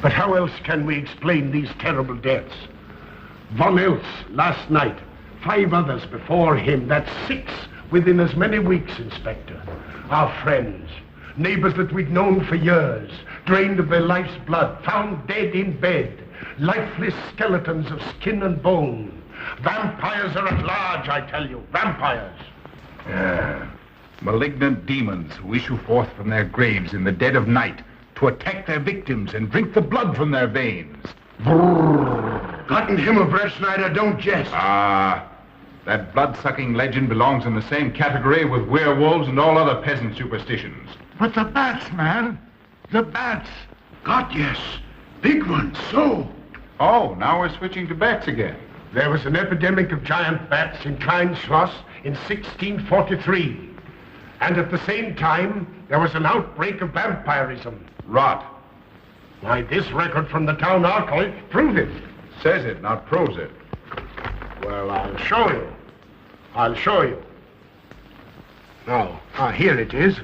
But how else can we explain these terrible deaths? Von Eltz last night, 5 others before him, that's 6 within as many weeks, Inspector. Our friends, neighbors that we'd known for years, drained of their life's blood, found dead in bed, lifeless skeletons of skin and bone. Vampires are at large, I tell you, vampires. Yeah. Malignant demons who issue forth from their graves in the dead of night to attack their victims and drink the blood from their veins. Gott in Himmelbrecht, Schneider, don't jest. That blood-sucking legend belongs in the same category with werewolves and all other peasant superstitions. But the bats, man. The bats. God, yes. Big ones, so. Oh, now we're switching to bats again. There was an epidemic of giant bats in Klein Schloss in 1643. And at the same time, there was an outbreak of vampirism. Rot. Why, this record from the town archive proves it. Says it, not proves it. Well, I'll show you. I'll show you. Now, here it is.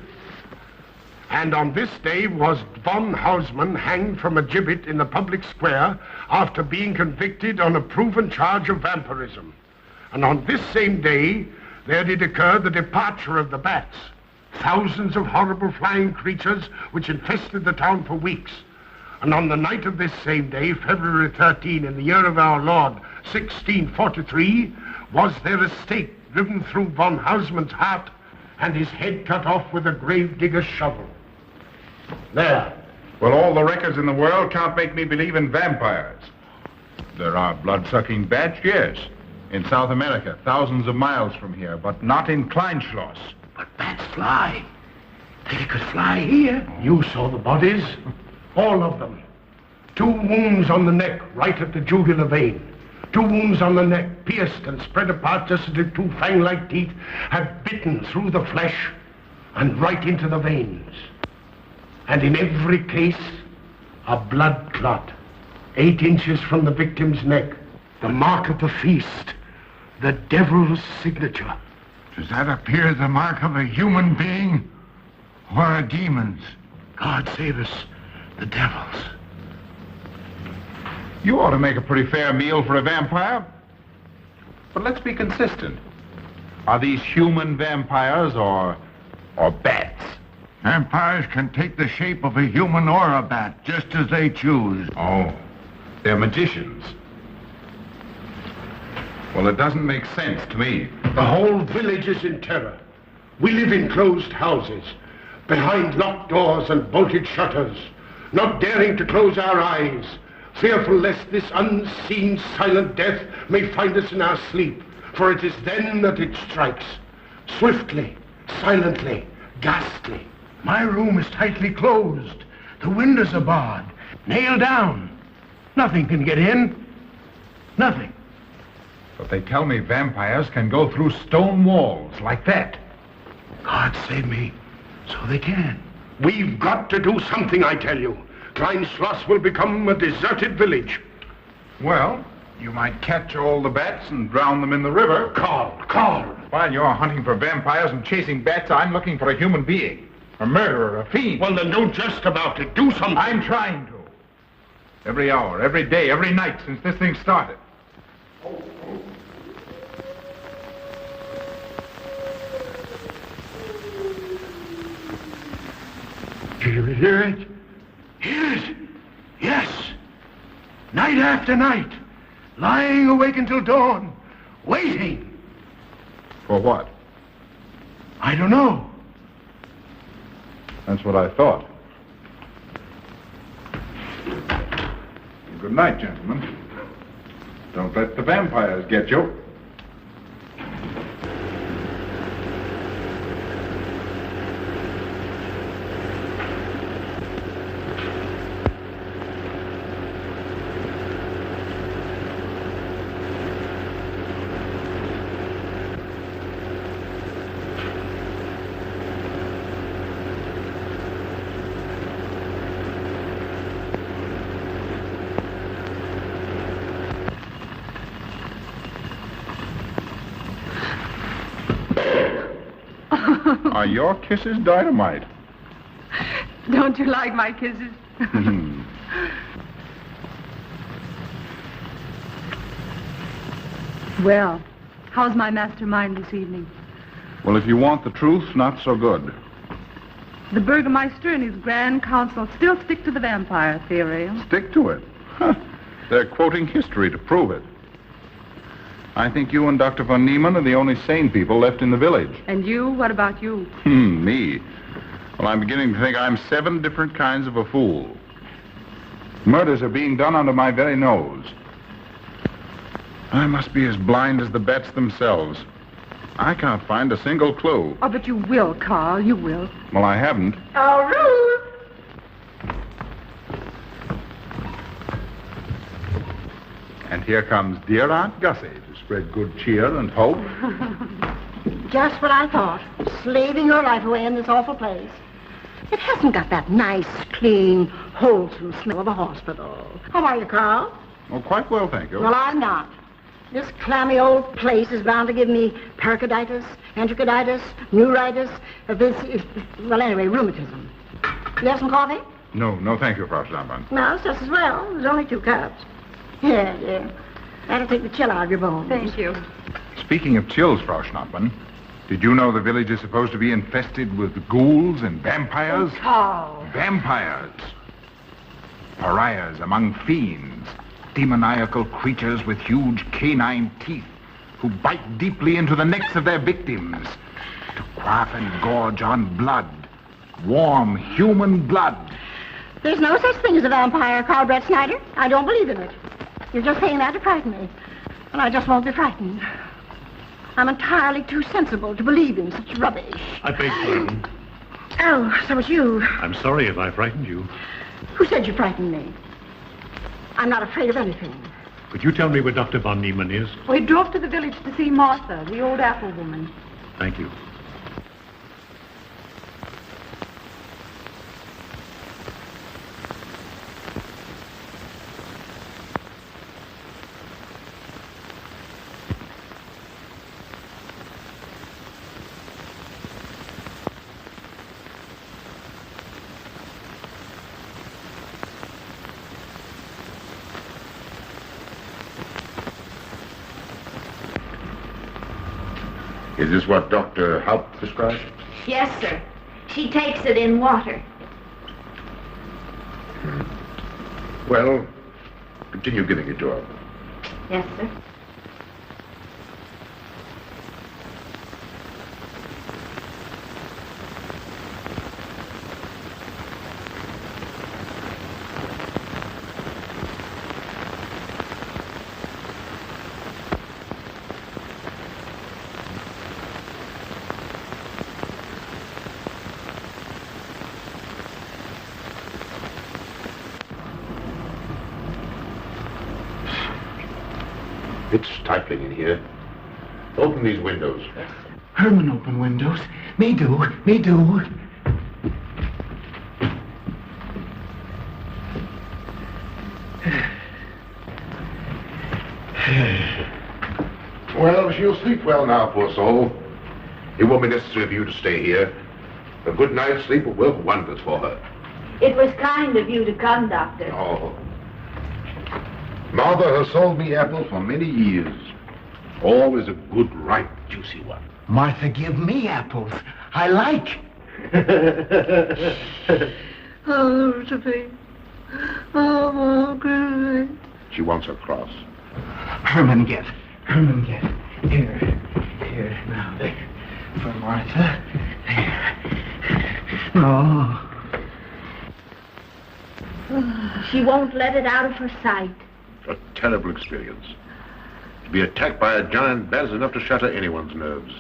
And on this day was von Hausmann hanged from a gibbet in the public square after being convicted on a proven charge of vampirism. And on this same day, there did occur the departure of the bats, thousands of horrible flying creatures which infested the town for weeks. And on the night of this same day, February 13, in the year of our Lord, 1643, was there a stake driven through von Hausmann's heart and his head cut off with a grave digger's shovel. There. Well, all the records in the world can't make me believe in vampires. There are blood-sucking bats, yes. In South America, thousands of miles from here, but not in Kleinschloss. But bats fly. They could fly here. You saw the bodies. All of them. 2 wounds on the neck, right at the jugular vein. 2 wounds on the neck, pierced and spread apart just as if 2 fang-like teeth had bitten through the flesh and right into the veins. And in every case, a blood clot, 8 inches from the victim's neck. The mark of the feast, the devil's signature. Does that appear the mark of a human being or a demon's? God save us, the devil's. You ought to make a pretty fair meal for a vampire. But let's be consistent. Are these human vampires or bats? Vampires can take the shape of a human or a bat, just as they choose. Oh, they're magicians. Well, it doesn't make sense to me. The whole village is in terror. We live in closed houses, behind locked doors and bolted shutters, not daring to close our eyes, fearful lest this unseen silent death may find us in our sleep, for it is then that it strikes, swiftly, silently, ghastly. My room is tightly closed. The windows are barred, nailed down. Nothing can get in. Nothing. But they tell me vampires can go through stone walls like that. God save me. So they can. We've got to do something, I tell you. Klein Schloss will become a deserted village. Well, you might catch all the bats and drown them in the river. Carl. While you're hunting for vampires and chasing bats, I'm looking for a human being. A murderer, a fiend. Well, then don't jest about it. Do something. I'm trying to. Every hour, every day, every night since this thing started. Do you hear it? Hear it? Yes. Night after night. Lying awake until dawn. Waiting. For what? I don't know. That's what I thought. Good night, gentlemen. Don't let the vampires get you. Are your kisses dynamite? Don't you like my kisses? Well, how's my mastermind this evening? Well, if you want the truth, not so good. The Burgermeister and his Grand Council still stick to the vampire theory. Stick to it. Huh. They're quoting history to prove it. I think you and Dr. von Niemann are the only sane people left in the village. And you? What about you? Me? Well, I'm beginning to think I'm 7 different kinds of a fool. Murders are being done under my very nose. I must be as blind as the bats themselves. I can't find a single clue. Oh, but you will, Carl. You will. Well, I haven't. Oh, Ruth! And here comes dear Aunt Gussie to spread good cheer and hope. Just what I thought. Slaving your life away in this awful place. It hasn't got that nice, clean, wholesome smell of a hospital. How are you, Carl? Oh, quite well, thank you. Well, I'm not. This clammy old place is bound to give me pericarditis, enterocolitis, neuritis, well, anyway, rheumatism. You have some coffee? No, thank you, Frau Stammmann. No, it's just as well. There's only 2 cups. Yeah. That'll take the chill out of your bones. Thank you. Speaking of chills, Frau Schnappmann, did you know the village is supposed to be infested with ghouls and vampires? Oh, Carl. Vampires. Pariahs among fiends. Demoniacal creatures with huge canine teeth who bite deeply into the necks of their victims to quaff and gorge on blood. Warm human blood. There's no such thing as a vampire, Carl Brett Snyder. I don't believe in it. You're just saying that to frighten me. And I just won't be frightened. I'm entirely too sensible to believe in such rubbish. I beg pardon. Oh, so it's you. I'm sorry if I frightened you. Who said you frightened me? I'm not afraid of anything. Could you tell me where Dr. von Niemann is? We drove to the village to see Martha, the old apple woman. Thank you. Is this what Dr. Haupt prescribed? Yes, sir. She takes it in water. Well, continue giving it to her. Yes, sir. It's stifling in here. Open these windows. Herman open windows. Me do. Well, she'll sleep well now, poor soul. It won't be necessary for you to stay here. A good night's sleep will work wonders for her. It was kind of you to come, Doctor. Oh. Martha has sold me apples for many years. Always a good, ripe, juicy one. Martha give me apples. I like. Oh, Sophie. Oh, good. She wants her cross. Herman get. Here, now, there. For Martha. There. No. She won't let it out of her sight. A terrible experience. To be attacked by a giant bat is enough to shatter anyone's nerves.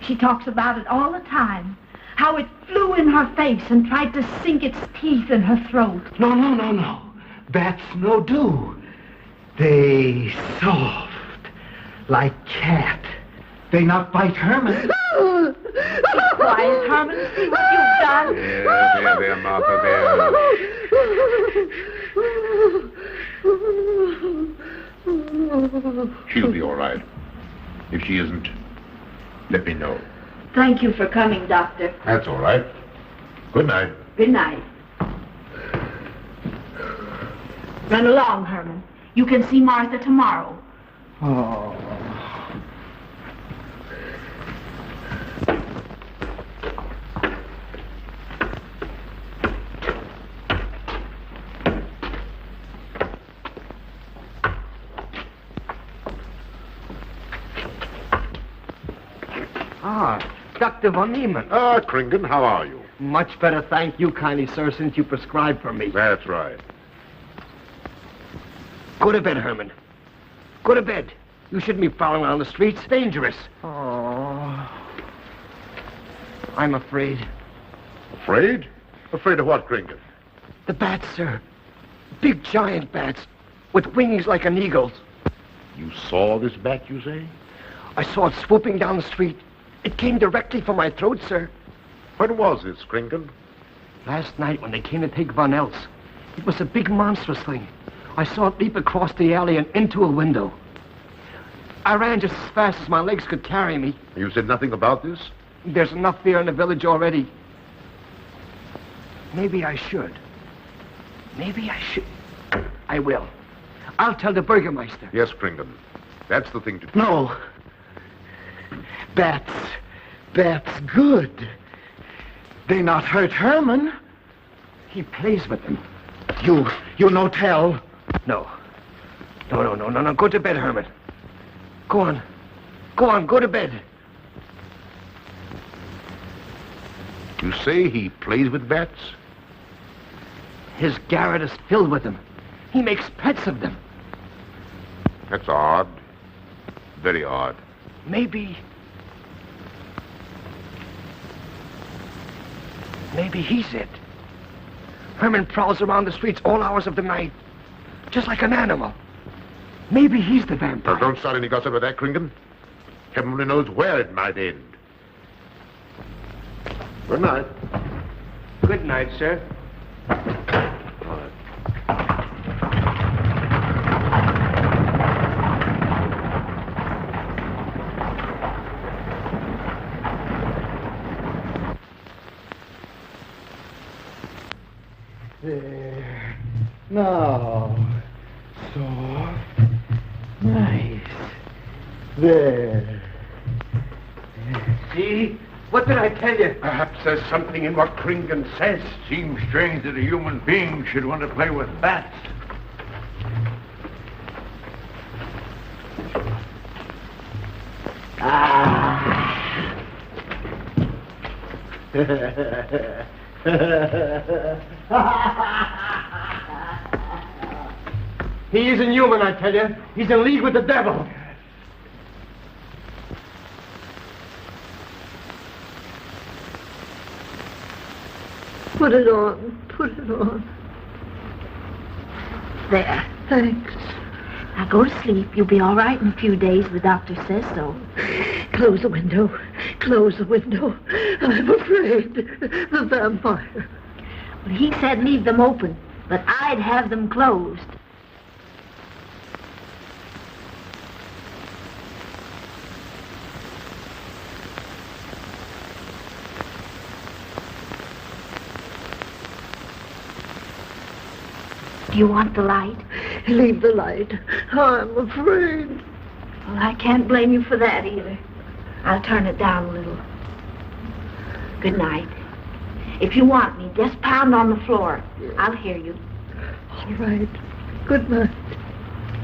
She talks about it all the time. How it flew in her face and tried to sink its teeth in her throat. No. Bats no do. They soft. Like cat. They not bite Herman. Be quiet, Herman. See what you've done. There, Martha, there. She'll be all right. If she isn't, let me know. Thank you for coming, Doctor. That's all right. Good night. Good night. Run along, Herman. You can see Martha tomorrow. Oh. Dr. von Niemann. Ah, Kringen, how are you? Much better, thank you kindly, sir, since you prescribed for me. That's right. Go to bed, Herman. Go to bed. You shouldn't be prowling around the streets. Dangerous. Oh. I'm afraid. Afraid? Afraid of what, Kringen? The bats, sir. Big giant bats with wings like an eagle's. You saw this bat, you say? I saw it swooping down the street. It came directly for my throat, sir. When was this, Kringen? Last night when they came to take Von Eltz. It was a big monstrous thing. I saw it leap across the alley and into a window. I ran just as fast as my legs could carry me. You said nothing about this? There's enough fear in the village already. Maybe I should. Maybe I should. I will. I'll tell the Burgermeister. Yes, Kringen. That's the thing to do. No. Bats. Bats good. They not hurt Herman. He plays with them. You no tell. No. No. Go to bed, Herman. Go on. Go to bed. You say he plays with bats? His garret is filled with them. He makes pets of them. That's odd. Very odd. Maybe he's it. Herman prowls around the streets all hours of the night, just like an animal. Maybe he's the vampire. Now, don't start any gossip with that, Kringen. Heaven only knows where it might end. Good night. Good night, sir. There. Now. Soft. Nice. There. See? What did I tell you? Perhaps there's something in what Kringen says. Seems strange that a human being should want to play with bats. He isn't human, I tell you. He's in league with the devil. Put it on. Put it on. There. Thanks. Now go to sleep. You'll be all right in a few days. The doctor says so. Close the window. Close the window. I'm afraid. The vampire. Well, he said leave them open, but I'd have them closed. Do you want the light? Leave the light. I'm afraid. Well, I can't blame you for that either. I'll turn it down a little. Good night. If you want me, just pound on the floor. I'll hear you. All right. Good night.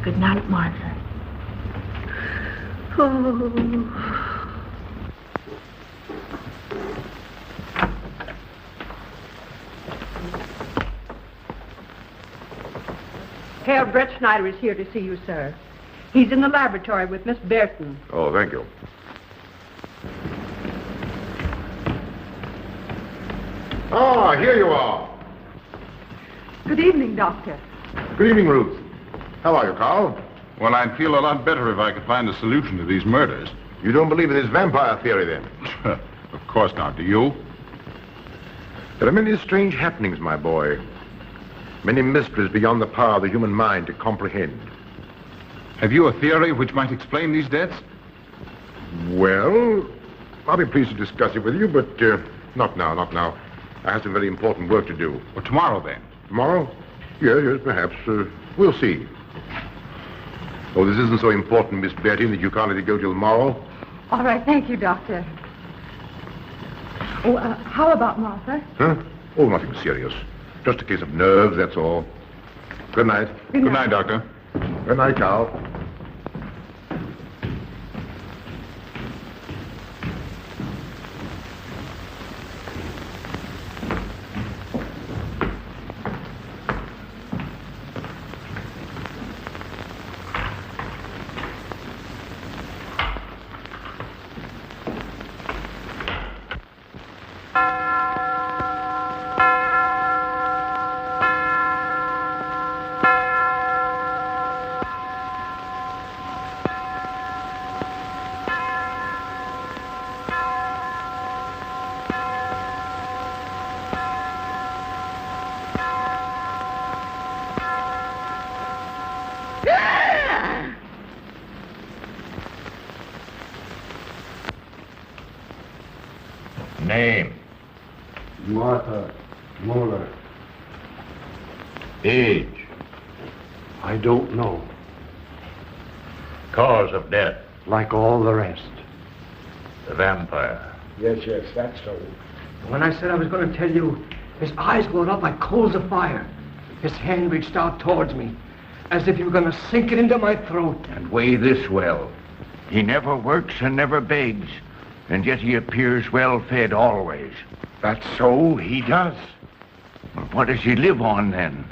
Good night, Martha. Oh. Herr Brett Schneider is here to see you, sir. He's in the laboratory with Miss Burton. Oh, thank you. Ah, here you are. Good evening, Doctor. Good evening, Ruth. How are you, Carl? Well, I'd feel a lot better if I could find a solution to these murders. You don't believe in this vampire theory, then? Of course not. Do you? There are many strange happenings, my boy. Many mysteries beyond the power of the human mind to comprehend. Have you a theory which might explain these deaths? Well, I'll be pleased to discuss it with you, but not now, not now. I have some very important work to do. Well, tomorrow, then. Tomorrow? Yes, perhaps. We'll see. Oh, this isn't so important, Miss Betty, that you can't let it go till tomorrow. All right, thank you, Doctor. Oh, how about Martha? Huh? Oh, nothing serious. Just a case of nerves, that's all. Good night. Good night, Doctor. Good night, Carl. Martha Muller. Age. I don't know. Cause of death. Like all the rest. The vampire. Yes, that's so. When I said I was going to tell you, his eyes glowed up like coals of fire. His hand reached out towards me, as if he were going to sink it into my throat. And weigh this well. He never works and never begs, and yet he appears well-fed always. That's so, he does. Well, what does he live on, then?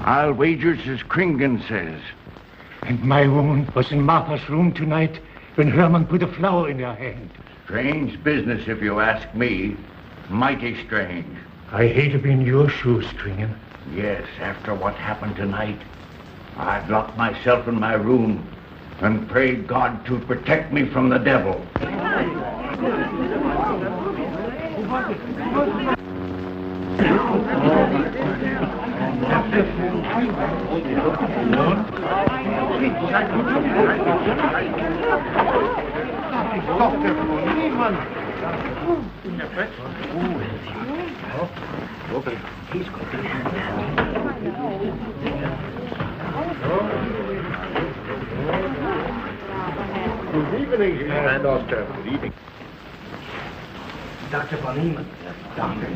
I'll wager it's as Kringen says. And my woman was in Martha's room tonight when Herman put a flower in her hand. Strange business, if you ask me. Mighty strange. I hate to be in your shoes, Kringen. Yes, after what happened tonight, I've locked myself in my room and prayed God to protect me from the devil. Good evening, Herr Doctor. Good evening. Dr. von Niemann. Doctor.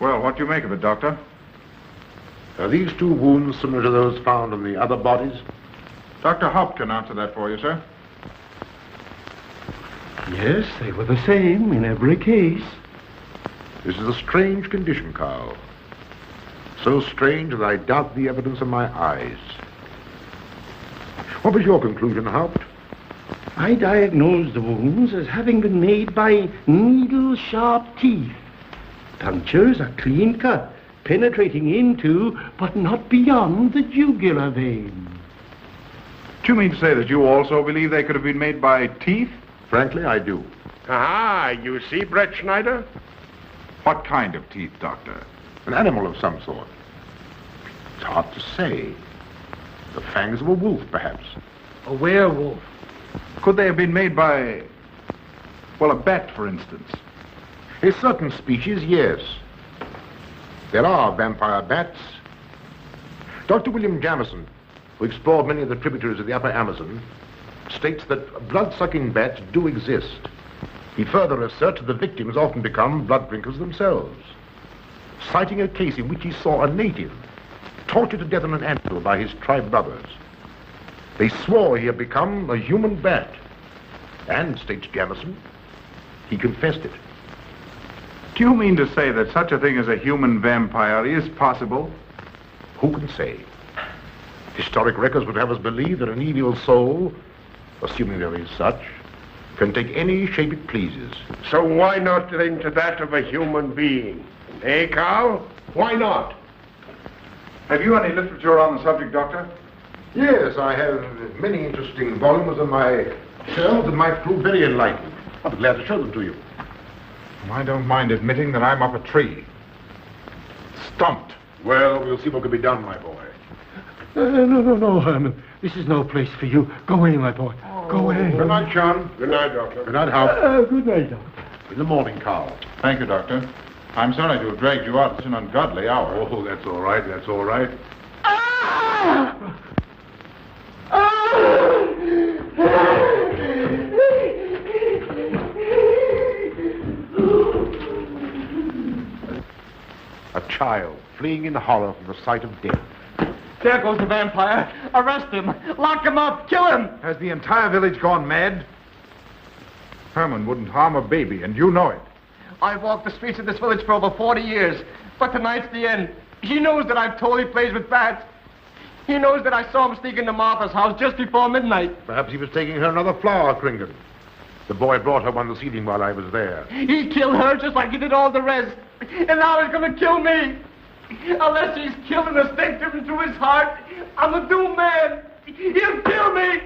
Well, what do you make of it, Doctor? Are these two wounds similar to those found on the other bodies? Dr. Haupt can answer that for you, sir. Yes, they were the same in every case. This is a strange condition, Carl. So strange that I doubt the evidence of my eyes. What was your conclusion, Haupt? I diagnosed the wounds as having been made by needle-sharp teeth. Punctures are clean cut, penetrating into, but not beyond, the jugular vein. Do you mean to say that you also believe they could have been made by teeth? Frankly, I do. Ah, you see, Brett Schneider? What kind of teeth, Doctor? An animal of some sort. It's hard to say. The fangs of a wolf, perhaps. A werewolf. Could they have been made by, well, a bat, for instance? A certain species, yes. There are vampire bats. Dr. William Jamison, who explored many of the tributaries of the upper Amazon, states that blood-sucking bats do exist. He further asserts that the victims often become blood drinkers themselves, citing a case in which he saw a native tortured to death on an anthill by his tribe brothers. They swore he had become a human bat, and, states Jamison, he confessed it. Do you mean to say that such a thing as a human vampire is possible? Who can say? Historic records would have us believe that an evil soul, assuming there is such, can take any shape it pleases. So why not link to that of a human being? Eh, Carl? Why not? Have you any literature on the subject, Doctor? Yes, I have many interesting volumes on my shelves that might prove very enlightening. I'll be glad to show them to you. I don't mind admitting that I'm up a tree. Stumped. Well, we'll see what can be done, my boy. No, Herman. This is no place for you. Go away, my boy. Go away. Good night, John. Good night, Doctor. Good night, Hal. Good night, Doctor. In the morning, Carl. Thank you, Doctor. I'm sorry to have dragged you out at an ungodly hour. Oh, that's all right. That's all right. A child fleeing in horror from the sight of death. There goes the vampire. Arrest him. Lock him up. Kill him. Has the entire village gone mad? Herman wouldn't harm a baby, and you know it. I've walked the streets of this village for over 40 years, but tonight's the end. He knows that I've told he plays with bats. He knows that I saw him sneak into Martha's house just before midnight. Perhaps he was taking her another flower, Kringan. The boy brought her one this evening while I was there. He killed her just like he did all the rest. And now he's going to kill me. Unless he's killed an instinct driven through his heart, I'm a doomed man. He'll kill me.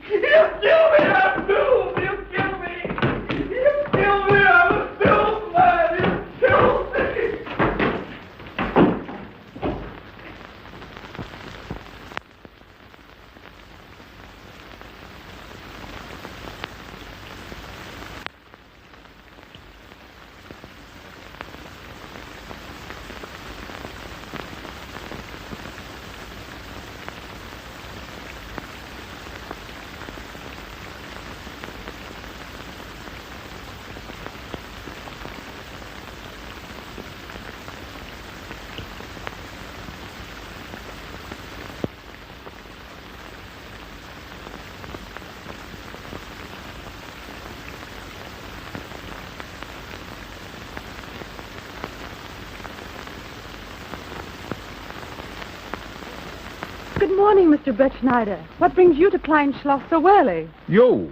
He'll kill me. I'm doomed. He'll kill me. He'll kill me. I'm a doomed man. He'll kill me. Good morning, Mr. Brett Schneider. What brings you to Kleinschloss so early? You.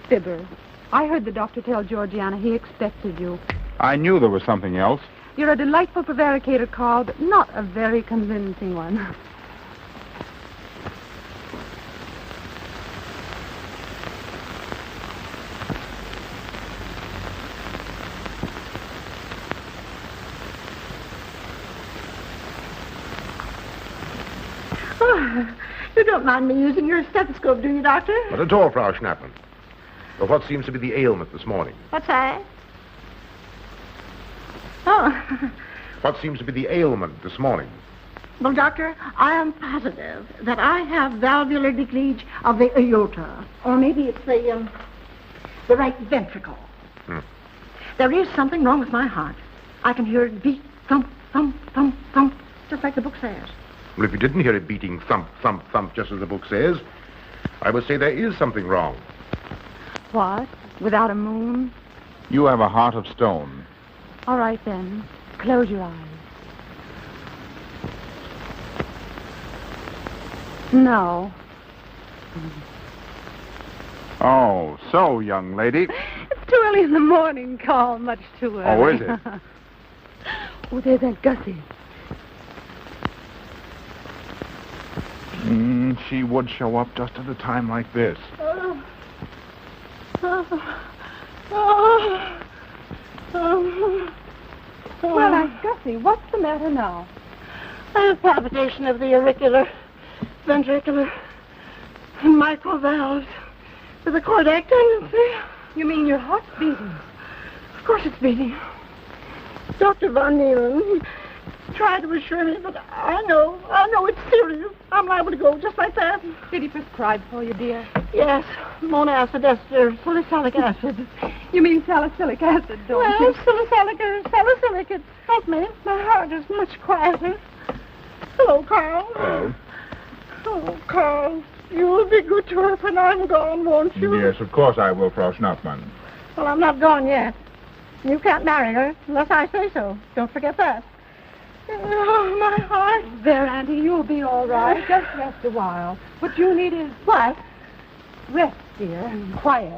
Fibber, I heard the doctor tell Georgiana he expected you. I knew there was something else. You're a delightful prevaricator, Carl, but not a very convincing one. You don't mind me using your stethoscope, do you, Doctor? Not at all, Frau Schnappmann. But what seems to be the ailment this morning? What's that? Oh. What seems to be the ailment this morning? Well, Doctor, I am positive that I have valvular leakage of the aorta. Or maybe it's the right ventricle. There is something wrong with my heart. I can hear it beat, thump, thump, thump, thump, just like the book says. Well, if you didn't hear it beating thump, thump, thump, just as the book says, I would say there is something wrong. What? Without a moon? You have a heart of stone. All right, then. Close your eyes. No. Oh, so, young lady. It's too early in the morning, Carl. Much too early. Oh, is it? Oh, there's Aunt Gussie. She would show up just at a time like this. Well, Aunt Gussie, what's the matter now? I have palpitation of the auricular, ventricular, and mitral valves with a cardiac tendency. You mean your heart's beating? Of course it's beating. Dr. Von Neelen tried to assure me, but I know it's serious. I'm liable to go just like that. Did he prescribe for you, dear? Yes, monacid ester, salicylic acid. You mean salicylic acid, don't Well, you? salicylic, it helped me. My heart is much quieter. Hello, Carl. Hello. Oh, Carl, you'll be good to her when I'm gone, won't you? Yes, of course I will, Frau Schnappmann. Well, I'm not gone yet. You can't marry her unless I say so. Don't forget that. Oh, my heart. There, Auntie, you'll be all right. Just rest a while. What you need is What? rest, dear, and quiet.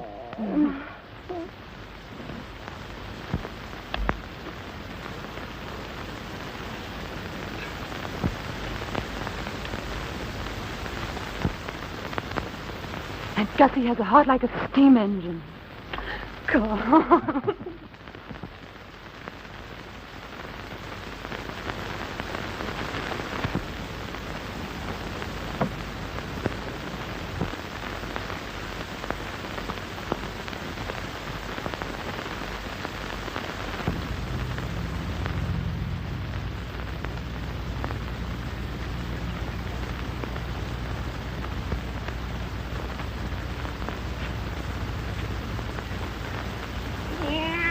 And Gussie has a heart like a steam engine. Come on. Yeah.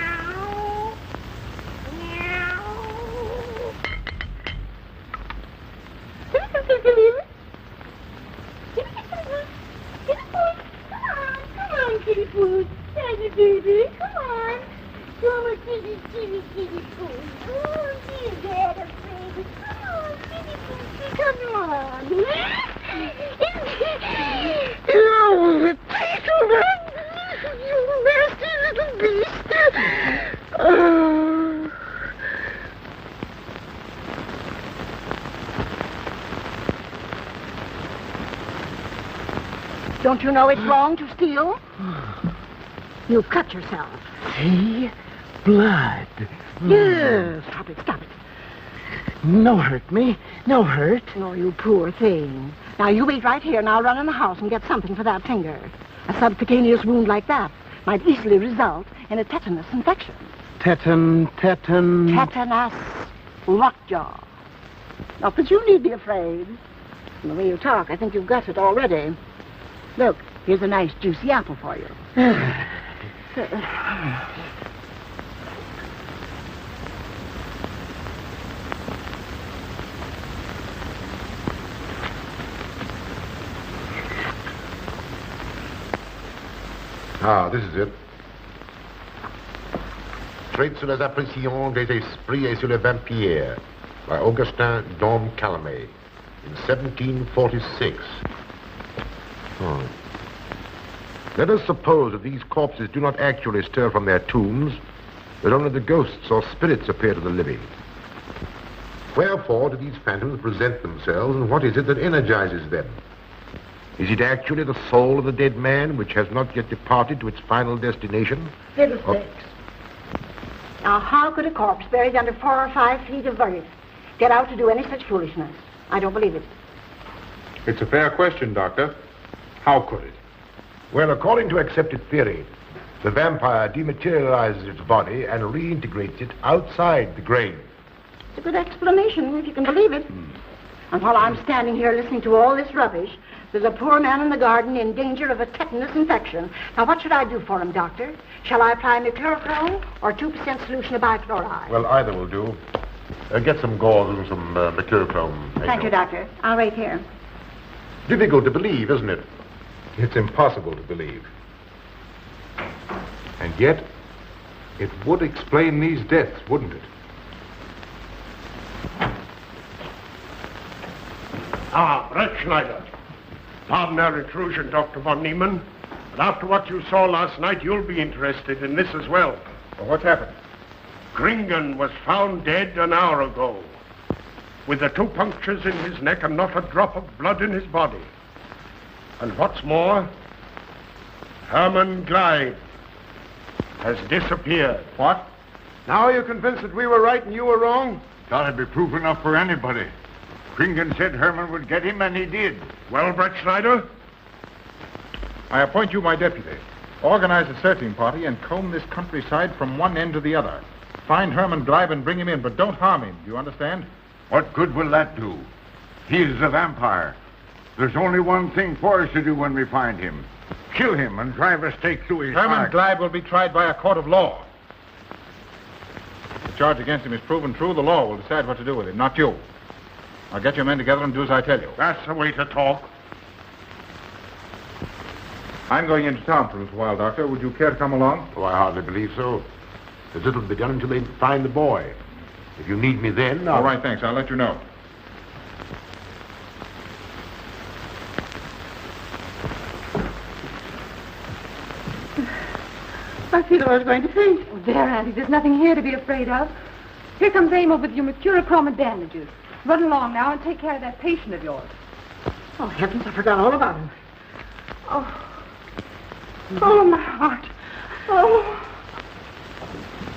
tiny baby. Come on. You're my kitty, kitty, kitty poo. Oh, dear Dad, baby. Come on, kitty poo. Come on. Oh, the title, you nasty little beast. Oh. Don't you know it's wrong to steal? You've cut yourself. See? Blood. Yes. Stop it, stop it. No hurt me. No hurt. Oh, you poor thing. Now, you wait right here, and I'll run in the house and get something for that finger. A subcutaneous wound like that might easily result in a tetanus infection. Tetanus. Tetanus. Lockjaw. Not that you need be afraid. From the way you talk, I think you've got it already. Look, here's a nice juicy apple for you. Ah, this is it. Traits sur les appréciations des esprits et sur les vampires by Augustin Dom Calamet in 1746. Oh. Let us suppose that these corpses do not actually stir from their tombs, that only the ghosts or spirits appear to the living. Wherefore do these phantoms present themselves, and what is it that energizes them? Is it actually the soul of the dead man which has not yet departed to its final destination? Fiddlesticks. Now, how could a corpse buried under 4 or 5 feet of earth get out to do any such foolishness? I don't believe it. It's a fair question, Doctor. How could it? Well, according to accepted theory, the vampire dematerializes its body and reintegrates it outside the grave. It's a good explanation, if you can believe it. And while I'm standing here listening to all this rubbish, there's a poor man in the garden in danger of a tetanus infection. Now, what should I do for him, Doctor? Shall I apply mercurochrome or 2% solution of bichloride? Well, either will do. Get some gauze and some mercurochrome. Thank you, Doctor. I'll wait here. Difficult to believe, isn't it? It's impossible to believe. And yet, it would explain these deaths, wouldn't it? Ah, Brett Schneider. Pardon our intrusion, Dr. von Niemann. But after what you saw last night, you'll be interested in this as well. Well, what's happened? Gringen was found dead an hour ago, with the 2 punctures in his neck and not a drop of blood in his body. And what's more, Herman Gleib has disappeared. What? Now you're convinced that we were right and you were wrong? That'd be proof enough for anybody. Kringen said Herman would get him, and he did. Well, Brett Schneider? I appoint you my deputy. Organize a searching party and comb this countryside from one end to the other. Find Herman Gleib and bring him in, but don't harm him. Do you understand? What good will that do? He is a vampire. There's only one thing for us to do when we find him. Kill him and drive a stake through his Herman heart. Gleib will be tried by a court of law. If the charge against him is proven true, the law will decide what to do with him, not you. Now get your men together and do as I tell you. That's the way to talk. I'm going into town for a little while, Doctor. Would you care to come along? Oh, I hardly believe so. There's little to be done until they find the boy. If you need me then, All right, thanks. I'll let you know. I feel I was going to faint. Oh, there, Auntie, there's nothing here to be afraid of. Here comes Amo with your mercurochrome and bandages. Run along now and take care of that patient of yours. Oh, heavens, I forgot all about him. Oh. Oh, my heart. Oh.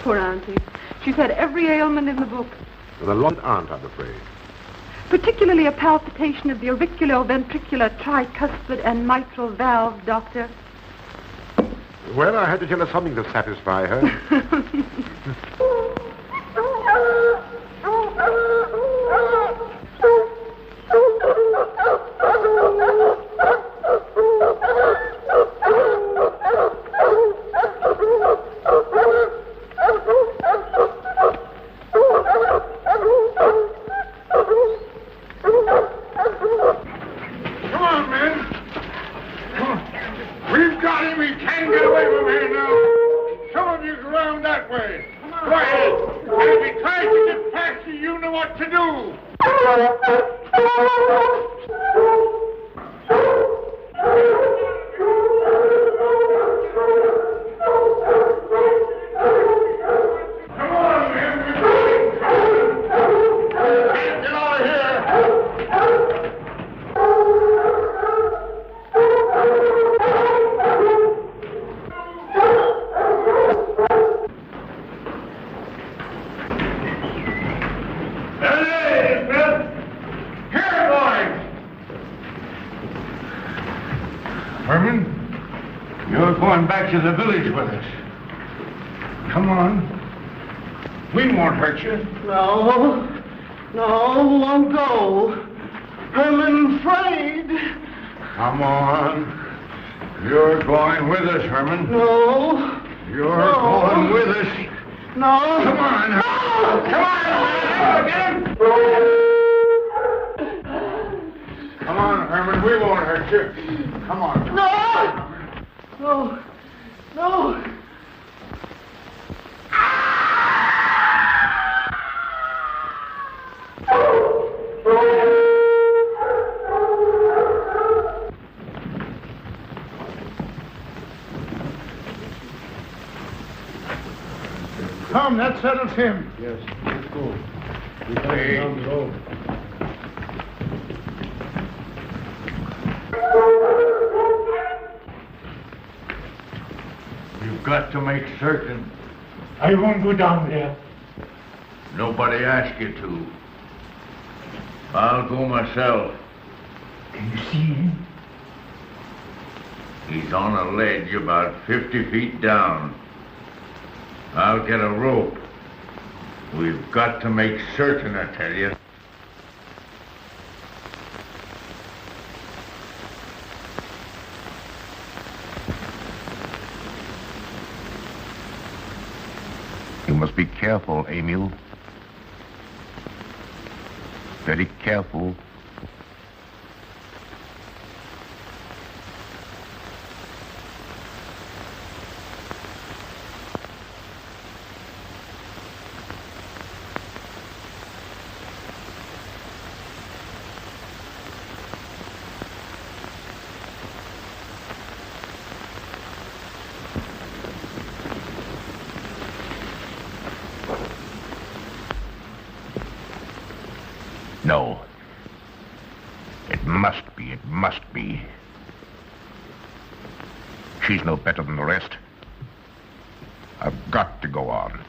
Poor Auntie. She's had every ailment in the book. With a lot aren't, I'm afraid. Particularly a palpitation of the auriculoventricular tricuspid and mitral valve, Doctor. Well, I had to tell her something to satisfy her. Come on, men. Come on. We've got him. He can't get away from here now. what to do. Come on, man. Get out of here. Hey, Smith! Here, boys! Herman, you're going back to the village with us. Come on. We won't hurt you. No, won't go. Herman afraid. Come on. You're going with us, Herman. No. You're going with us. No. Come on. Come on, man! Come on, Herman. We won't hurt you. Come on. No. Come, that settles him. Yes, let's go. We're Hey. down the road. You've got to make certain. I won't go down there. Nobody asked you to. I'll go myself. Can you see him? He's on a ledge about 50 feet down. I'll get a rope. We've got to make certain, I tell you. You must be careful, Emil. Very careful. No. It must be. She's no better than the rest. I've got to go on.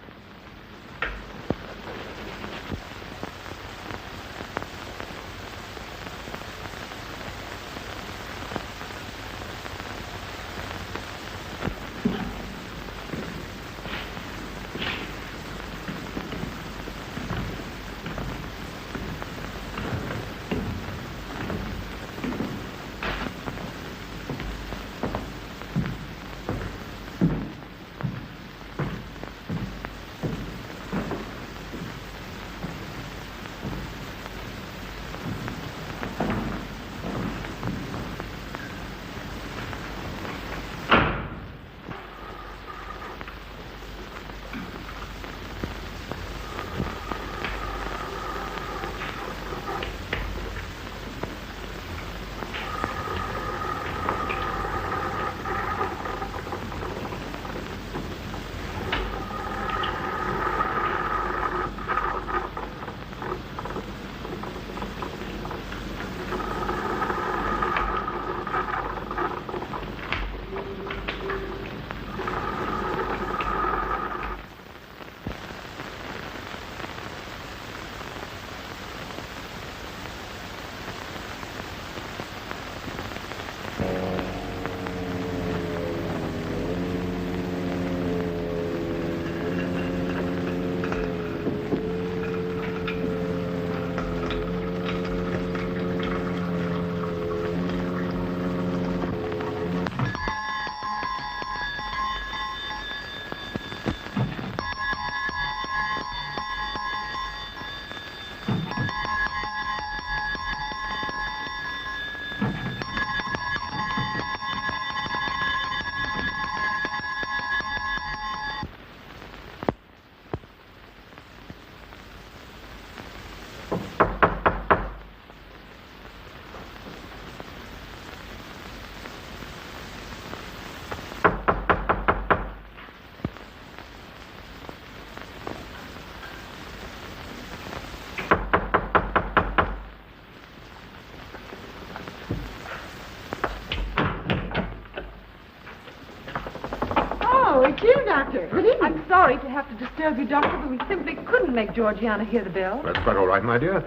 Doctor, good evening. I'm sorry to have to disturb you, Doctor, but we simply couldn't make Georgiana hear the bell. That's quite all right, my dear.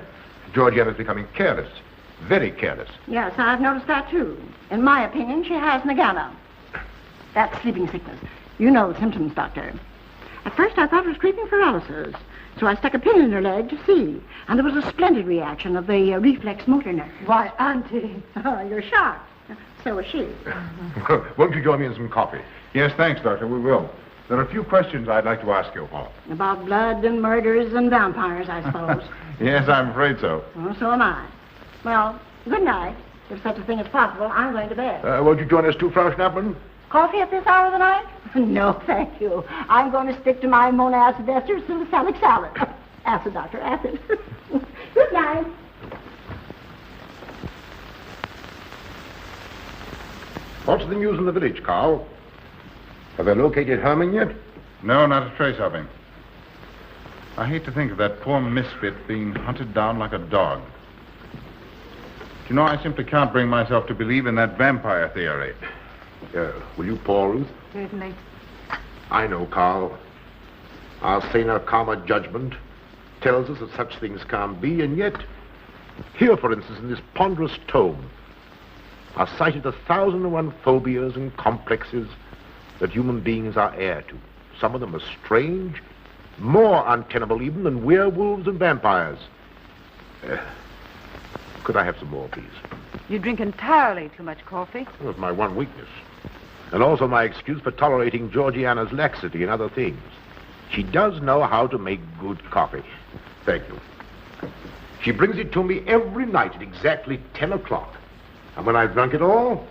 Georgiana's becoming careless. Very careless. Yes, I've noticed that, too. In my opinion, she has Nagana. That's sleeping sickness. You know the symptoms, Doctor. At first, I thought it was creeping paralysis, so I stuck a pin in her leg to see. And there was a splendid reaction of the reflex motor nerve. Why, Auntie. Oh, you're shocked. So is she. Won't you join me in some coffee? Yes, thanks, Doctor. We will. There are a few questions I'd like to ask you, Paul. About blood and murders and vampires, I suppose. Yes, I'm afraid so. Well, so am I. Well, good night. If such a thing is possible, I'm going to bed. Won't you join us too, Frau Schnappmann? Coffee at this hour of the night? No, thank you. I'm going to stick to my monacid ester salicylic salad. Acid, Doctor, acid. Good night. What's the news in the village, Carl? Have they located Herman yet? No, not a trace of him. I hate to think of that poor misfit being hunted down like a dog. You know, I simply can't bring myself to believe in that vampire theory. Will you pour, Ruth? Certainly. I know, Carl. Our saner, calmer judgment tells us that such things can't be, and yet, here, for instance, in this ponderous tome, are cited 1,001 phobias and complexes that human beings are heir to. Some of them are strange, more untenable even than werewolves and vampires. Could I have some more, please? You drink entirely too much coffee. Well, it's my one weakness. And also my excuse for tolerating Georgiana's laxity and other things. She does know how to make good coffee. Thank you. She brings it to me every night at exactly 10 o'clock. And when I've drunk it all,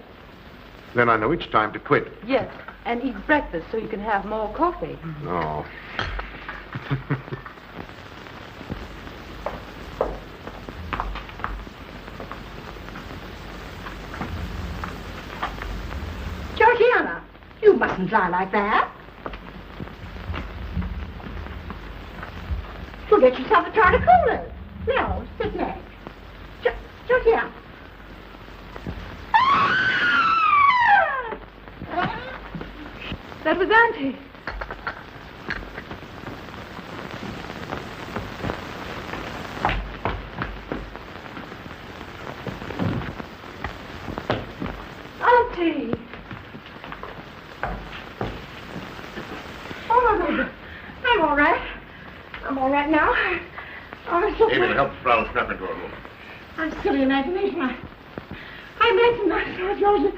then I know it's time to quit. Yes, and eat breakfast so you can have more coffee. No. Georgiana, you mustn't lie like that. You'll get yourself a jar of Kool-Aid. No, sit next. Georgiana. That was Auntie. Auntie. Oh, no, I'm all right. I'm all right now. Oh, so Amy, help Frau Schnapp into her room. I'm silly imagination. I imagine myself, Georgia.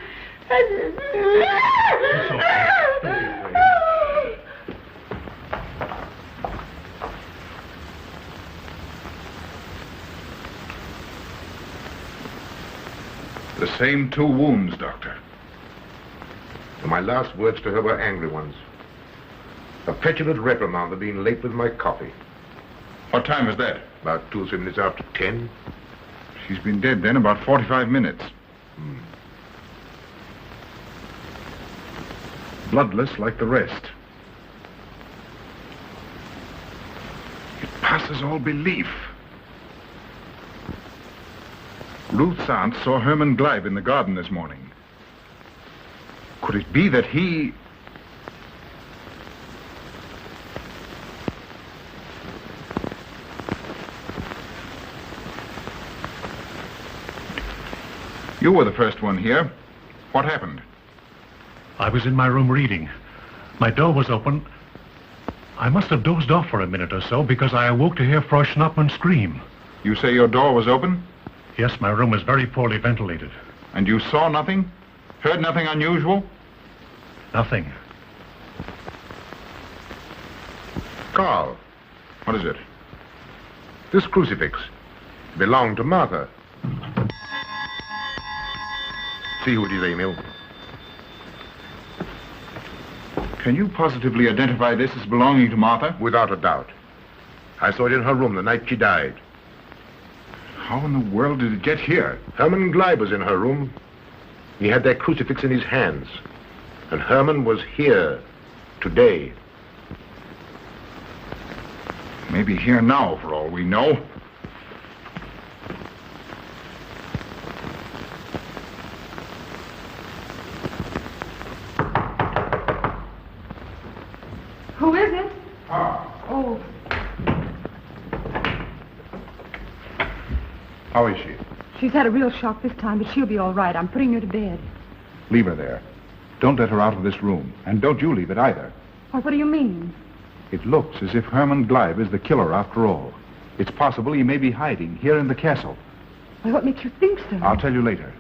The same 2 wounds, Doctor. And my last words to her were angry ones. A petulant reprimand for being late with my coffee. What time was that? About 2 or 3 minutes after 10. She's been dead then about 45 minutes. Bloodless like the rest. It passes all belief. Ruth's aunt saw Herman Gleib in the garden this morning. Could it be that he... You were the first one here. What happened? I was in my room reading. My door was open. I must have dozed off for a minute or so because I awoke to hear Frau Schnappmann scream. You say your door was open? Yes, my room is very poorly ventilated. And you saw nothing? Heard nothing unusual? Nothing. Carl. What is it? This crucifix belonged to Martha. See who it is, Emil. Can you positively identify this as belonging to Martha? Without a doubt. I saw it in her room the night she died. How in the world did it get here? Herman Gleib was in her room. He had that crucifix in his hands. And Herman was here today. Maybe here now, for all we know. Who is it? Oh. Oh, How is she? she's had a real shock this time, but she'll be all right. I'm putting her to bed. Leave her there. Don't let her out of this room. And don't you leave it either. Well, what do you mean? It looks as if Herman Gleib is the killer after all. It's possible he may be hiding here in the castle. Well, what makes you think so? I'll tell you later.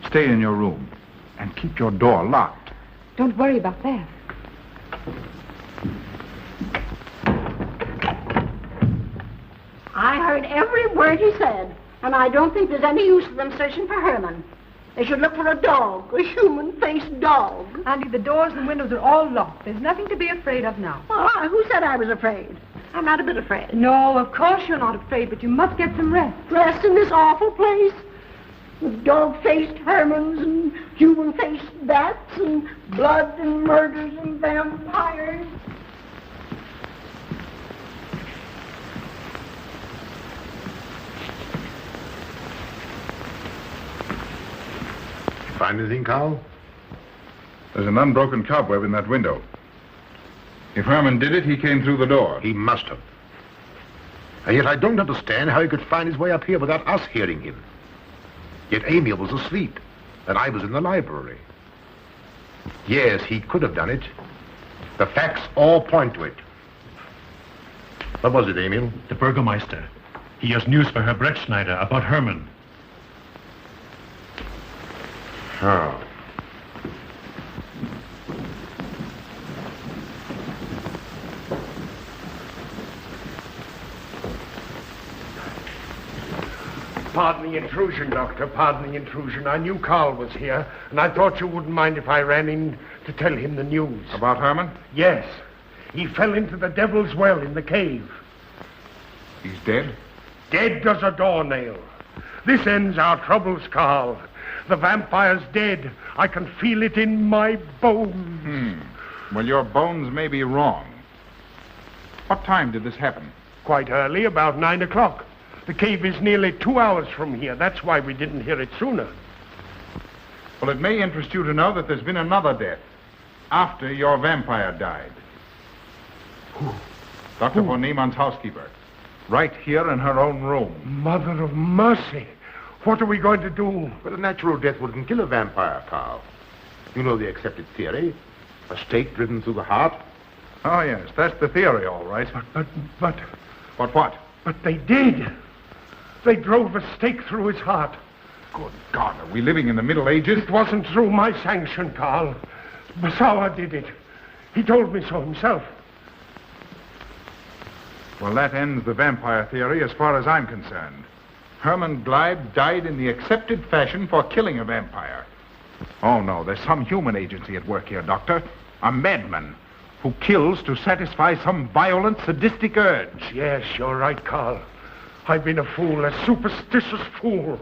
Stay in your room and keep your door locked. Don't worry about that. I heard every word he said, and I don't think there's any use of them searching for Herman. They should look for a dog, a human-faced dog. Andy, the doors and windows are all locked. There's nothing to be afraid of now. Well, who said I was afraid? I'm not a bit afraid. No, of course you're not afraid, but you must get some rest. Rest in this awful place with dog-faced Hermans and human-faced bats and blood and murders and vampires. Find anything, Carl? There's an unbroken cobweb in that window. If Herman did it, he came through the door. He must have. And yet I don't understand how he could find his way up here without us hearing him. Yet Amy was asleep, and I was in the library. Yes, he could have done it. The facts all point to it. What was it, Emil? The Burgermeister. He has news for Herr Brettschneider about Herman. Oh. Pardon the intrusion, Doctor. Pardon the intrusion. I knew Carl was here, and I thought you wouldn't mind if I ran in to tell him the news. About Herman? Yes. He fell into the Devil's Well in the cave. He's dead? Dead as a doornail. This ends our troubles, Carl. The vampire's dead. I can feel it in my bones. Well, your bones may be wrong. What time did this happen? Quite early, about 9 o'clock. The cave is nearly 2 hours from here. That's why we didn't hear it sooner. Well, it may interest you to know that there's been another death after your vampire died. Who? Dr. von Niemann's housekeeper. Right here in her own room. Mother of mercy. What are we going to do? But a natural death wouldn't kill a vampire, Carl. You know the accepted theory. A stake driven through the heart. Oh, yes, that's the theory, all right. But... What? But they did. They drove a stake through his heart. Good God, are we living in the Middle Ages? It wasn't through my sanction, Carl. Basawa did it. He told me so himself. Well, that ends the vampire theory as far as I'm concerned. Herman Gleib died in the accepted fashion for killing a vampire. Oh, no, there's some human agency at work here, Doctor. A madman who kills to satisfy some violent, sadistic urge. Yes, you're right, Carl. I've been a fool, a superstitious fool.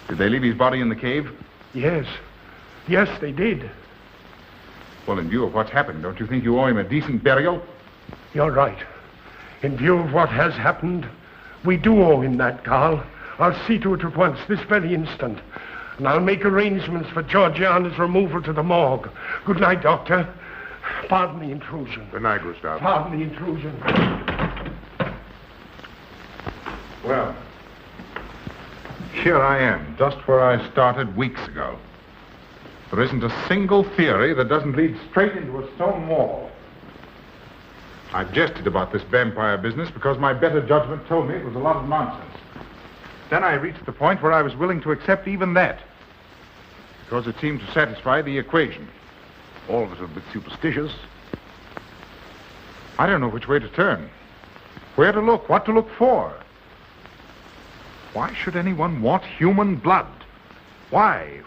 Did they leave his body in the cave? Yes. Yes, they did. Well, in view of what's happened, don't you think you owe him a decent burial? You're right. In view of what has happened, we do owe him that, Carl. I'll see to it at once, this very instant. And I'll make arrangements for Georgiana's removal to the morgue. Good night, Doctor. Pardon the intrusion. Good night, Gustav. Pardon the intrusion. Well, here I am, just where I started weeks ago. There isn't a single theory that doesn't lead straight into a stone wall. I jested about this vampire business because my better judgment told me it was a lot of nonsense. Then I reached the point where I was willing to accept even that, because it seemed to satisfy the equation. All of us are a bit superstitious. I don't know which way to turn, where to look, what to look for. Why should anyone want human blood? Why?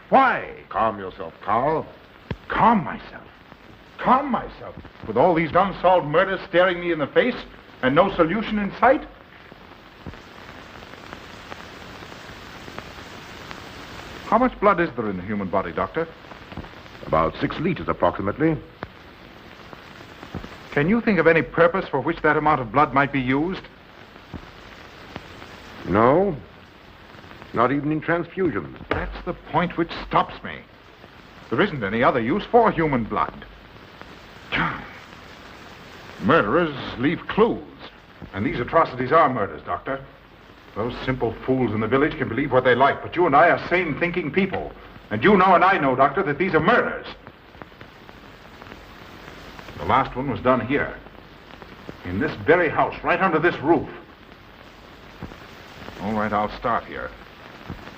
Calm yourself, Carl. Calm myself. With all these unsolved murders staring me in the face and no solution in sight? How much blood is there in the human body, Doctor? About 6 liters, approximately. Can you think of any purpose for which that amount of blood might be used? No. Not even in transfusions. That's the point which stops me. There isn't any other use for human blood. Murderers leave clues. And these atrocities are murders, Doctor. Those simple fools in the village can believe what they like, but you and I are sane, thinking people. And you know and I know, Doctor, that these are murders. The last one was done here. In this very house, right under this roof. All right, I'll start here.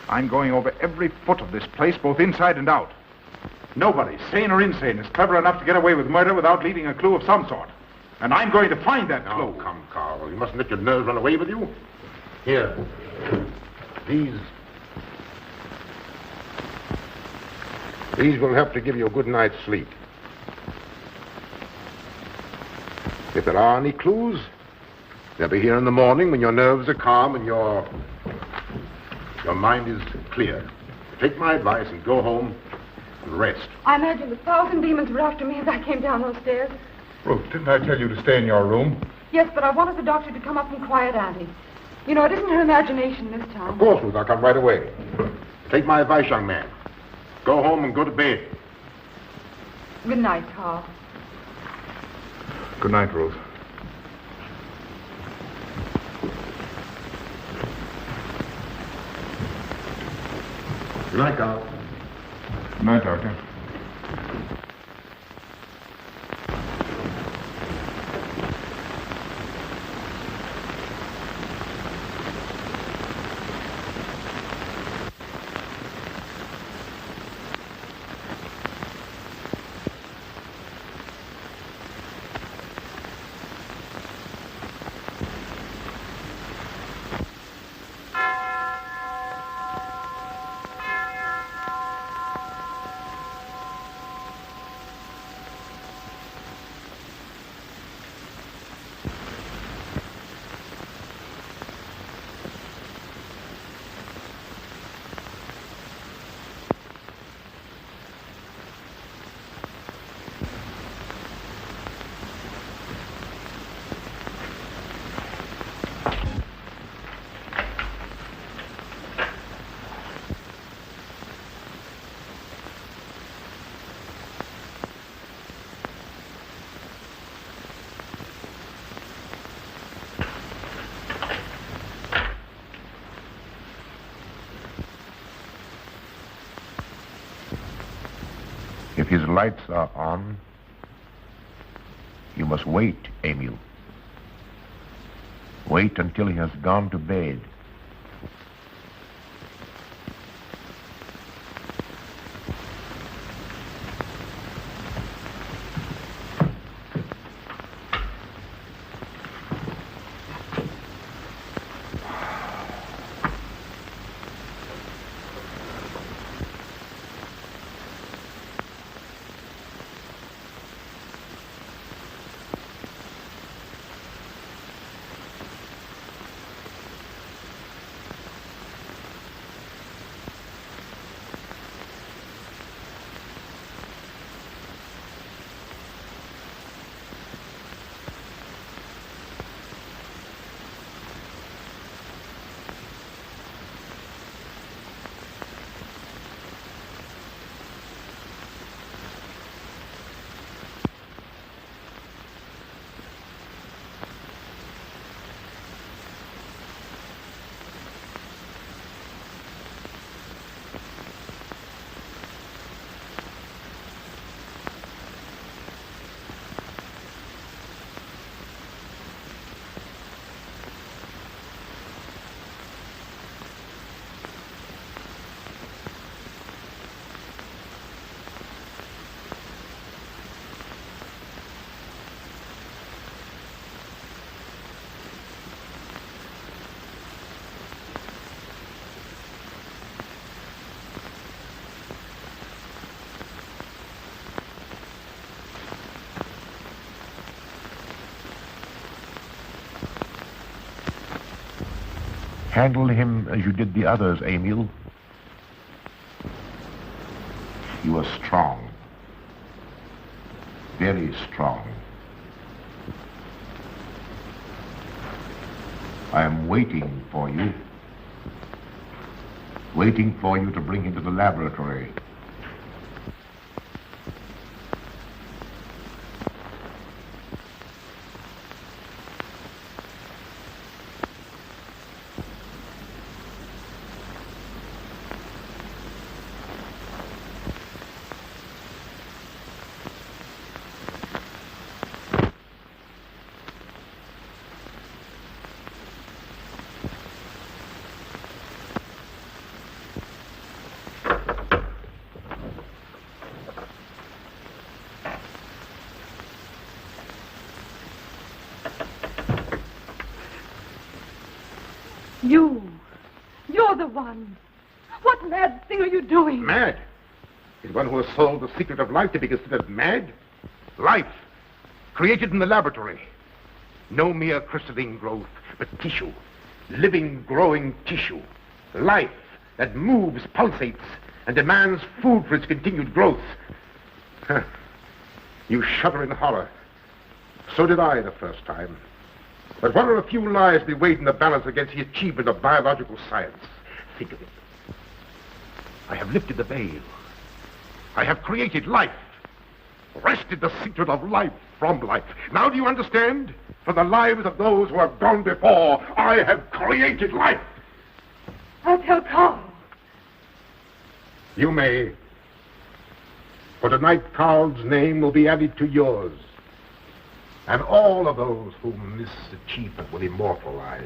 I'm going over every foot of this place, both inside and out. Nobody, sane or insane, is clever enough to get away with murder without leaving a clue of some sort. And I'm going to find that clue. Oh, come, Carl. You mustn't let your nerves run away with you. Here. These will help to give you a good night's sleep. If there are any clues, they'll be here in the morning when your nerves are calm and your mind is clear. Take my advice and go home and rest. I imagine 1,000 demons were after me as I came down those stairs. Ruth, didn't I tell you to stay in your room? Yes, but I wanted the doctor to come up and quiet Auntie. You know, it isn't her imagination this time. Of course, Ruth, I'll come right away. Take my advice, young man. Go home and go to bed. Good night, Carl. Good night, Ruth. Good night, Carl. Good night, Doctor. If his lights are on, you must wait, Emil. Wait until he has gone to bed. Handle him as you did the others, Emil. You are strong. Very strong. I am waiting for you. Waiting for you to bring him to the laboratory. You're the one. What mad thing are you doing? Mad? Is one who has solved the secret of life to be considered mad? Life, created in the laboratory. No mere crystalline growth, but tissue. Living, growing tissue. Life that moves, pulsates, and demands food for its continued growth. Huh. You shudder in horror. So did I the first time. But what are a few lives to be weighed in the balance against the achievement of biological science? Think of it. I have lifted the veil. I have created life. Wrested the secret of life from life. Now do you understand? From the lives of those who have gone before, I have created life. I'll tell Carl. You may. For tonight, Carl's name will be added to yours. And all of those whom this achievement will immortalize.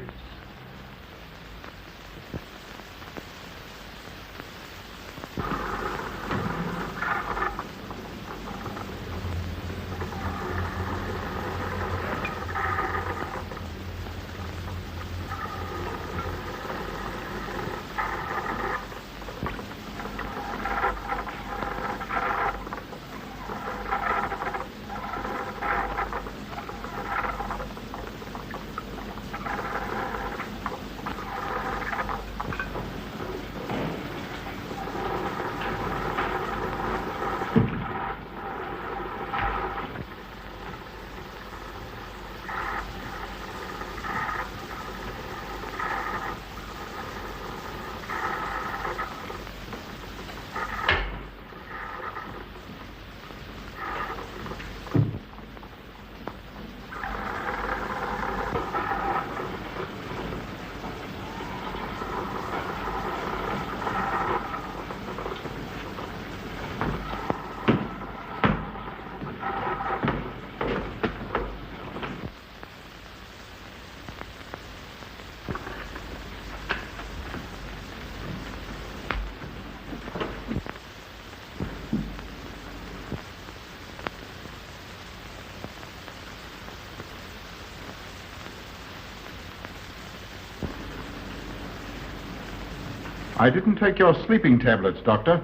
I didn't take your sleeping tablets, Doctor.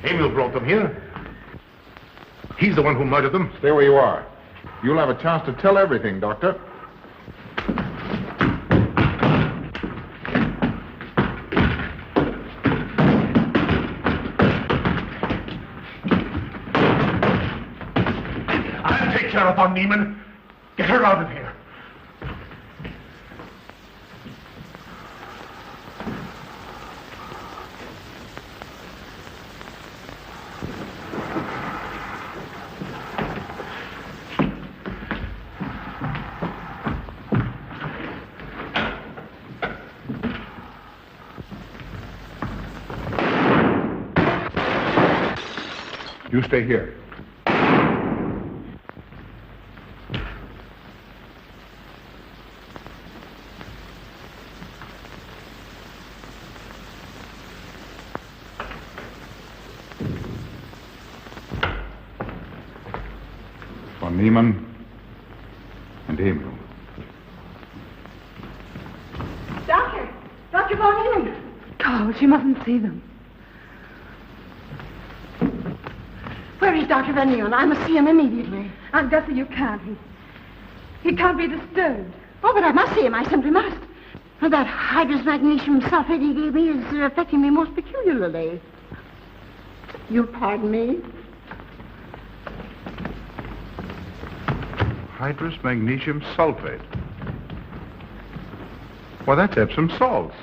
Emil brought them here. He's the one who murdered them. Stay where you are. You'll have a chance to tell everything, Doctor. I'll take care of von Niemann. Get her out of here. You stay here. Von Niemann and Emil. Dr. Von Niemann. Carl, she mustn't see them. Where is Dr. Van Niemann? I must see him immediately. Aunt Gussie, you can't. He can't be disturbed. Oh, but I must see him. I simply must. That hydrous magnesium sulfate he gave me is affecting me most peculiarly. You'll pardon me? Hydrous magnesium sulfate. Well, that's Epsom salts.